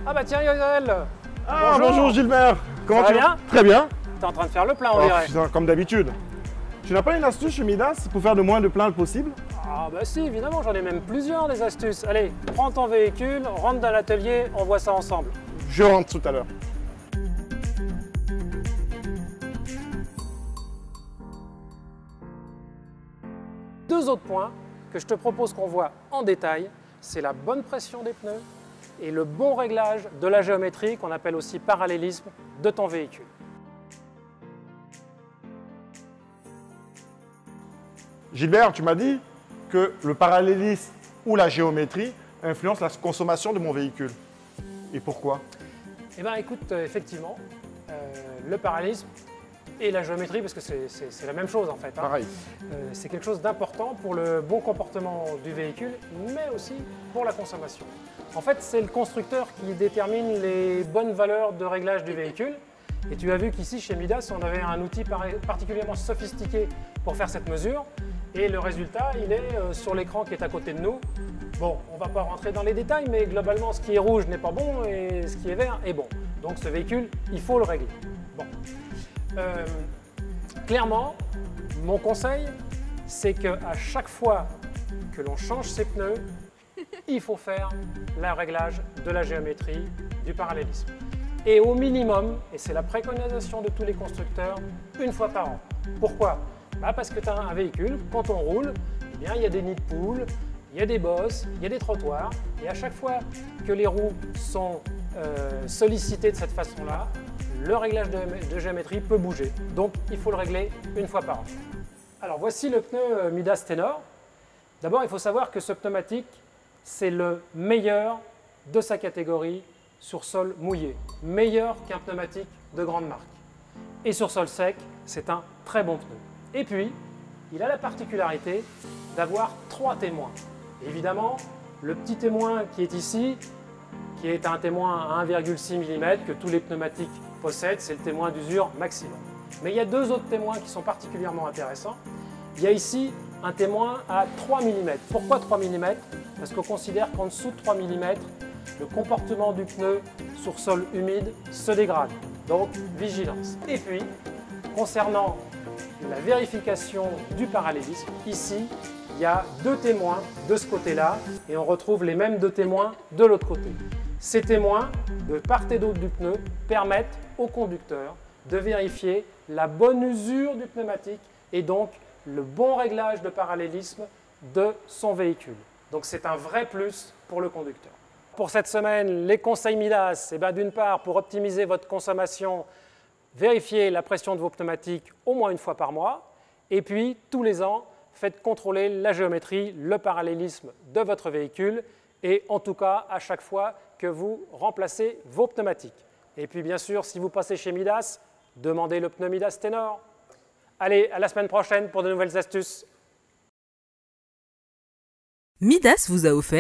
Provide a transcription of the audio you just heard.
Ah bah tiens Yoel. Ah, bonjour Gilbert. Comment Ça va tu vas? bien? Très bien. T'es en train de faire le plein, on Oh, dirait. putain, comme d'habitude. Tu n'as pas une astuce chez Midas pour faire le moins de plein possible? Ah bah si, évidemment, j'en ai même plusieurs des astuces. Allez, prends ton véhicule, rentre dans l'atelier, on voit ça ensemble. Je rentre tout à l'heure. Deux autres points que je te propose qu'on voit en détail, c'est la bonne pression des pneus et le bon réglage de la géométrie qu'on appelle aussi parallélisme de ton véhicule. Gilbert, tu m'as dit que le parallélisme ou la géométrie influence la consommation de mon véhicule. Et pourquoi? Eh bien écoute, effectivement, le parallélisme et la géométrie, parce que c'est la même chose en fait, hein. Pareil. C'est quelque chose d'important pour le bon comportement du véhicule, mais aussi pour la consommation. En fait, c'est le constructeur qui détermine les bonnes valeurs de réglage du véhicule. Et tu as vu qu'ici, chez Midas, on avait un outil particulièrement sophistiqué pour faire cette mesure. Et le résultat, il est sur l'écran qui est à côté de nous. Bon, on ne va pas rentrer dans les détails, mais globalement, ce qui est rouge n'est pas bon et ce qui est vert est bon. Donc ce véhicule, il faut le régler. Bon. Clairement, mon conseil, c'est qu'à chaque fois que l'on change ses pneus, il faut faire le réglage de la géométrie du parallélisme. Et au minimum, et c'est la préconisation de tous les constructeurs, une fois par an. Pourquoi? Parce que tu as un véhicule, quand on roule, eh bien, il y a des nids de poules, il y a des bosses, il y a des trottoirs, et à chaque fois que les roues sont sollicitées de cette façon-là, le réglage de géométrie peut bouger. Donc, il faut le régler une fois par an. Alors, voici le pneu Midas Tenor. D'abord, il faut savoir que ce pneumatique, c'est le meilleur de sa catégorie sur sol mouillé. Meilleur qu'un pneumatique de grande marque. Et sur sol sec, c'est un très bon pneu. Et puis, il a la particularité d'avoir 3 témoins. Évidemment, le petit témoin qui est ici, qui est un témoin à 1,6 mm que tous les pneumatiques possèdent, c'est le témoin d'usure maximum. Mais il y a 2 autres témoins qui sont particulièrement intéressants. Il y a ici un témoin à 3 mm. Pourquoi 3 mm? Parce qu'on considère qu'en dessous de 3 mm, le comportement du pneu sur sol humide se dégrade. Donc, vigilance. Et puis, concernant la vérification du parallélisme, ici, il y a 2 témoins de ce côté-là et on retrouve les mêmes 2 témoins de l'autre côté. Ces témoins, de part et d'autre du pneu, permettent au conducteur de vérifier la bonne usure du pneumatique et donc le bon réglage de parallélisme de son véhicule. Donc c'est un vrai plus pour le conducteur. Pour cette semaine, les conseils Midas, d'une part, pour optimiser votre consommation, vérifiez la pression de vos pneumatiques au moins une fois par mois. Et puis, tous les ans, faites contrôler la géométrie, le parallélisme de votre véhicule. Et en tout cas, à chaque fois que vous remplacez vos pneumatiques. Et puis, bien sûr, si vous passez chez Midas, demandez le pneu Midas Tenor. Allez, à la semaine prochaine pour de nouvelles astuces. Midas vous a offert